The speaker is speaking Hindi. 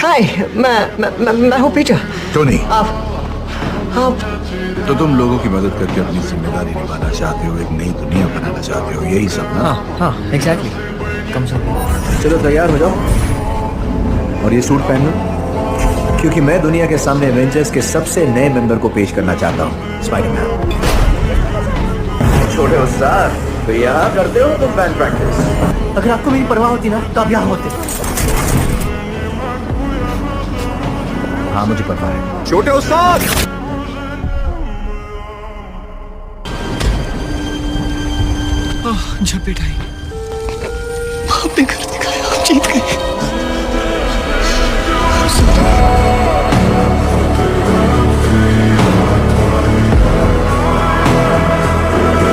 हाय, मैं हूँ पीटर। टोनी, आप तो तुम लोगों की मदद करके अपनी जिम्मेदारी निभाना चाहते हो, एक नई दुनिया बनाना चाहते हो, यही सब ना? हाँ एग्जैक्टली। कम से कम चलो तैयार हो जाओ और ये सूट पहन लो, क्योंकि मैं दुनिया के सामने एवेंजर्स के सबसे नए मेंबर को पेश करना चाहता हूँ, स्पाइडरमैन। छोटे उस्ताद, तो यहाँ करते हो तुम बैंड प्रैक्टिस? अगर आपको मेरी परवाह होती ना तो आप यहाँ होते। हाँ मुझे पता है। छोटे उस्ताद! झपेट आई, आपने कर दिखाया, आप जीत गए।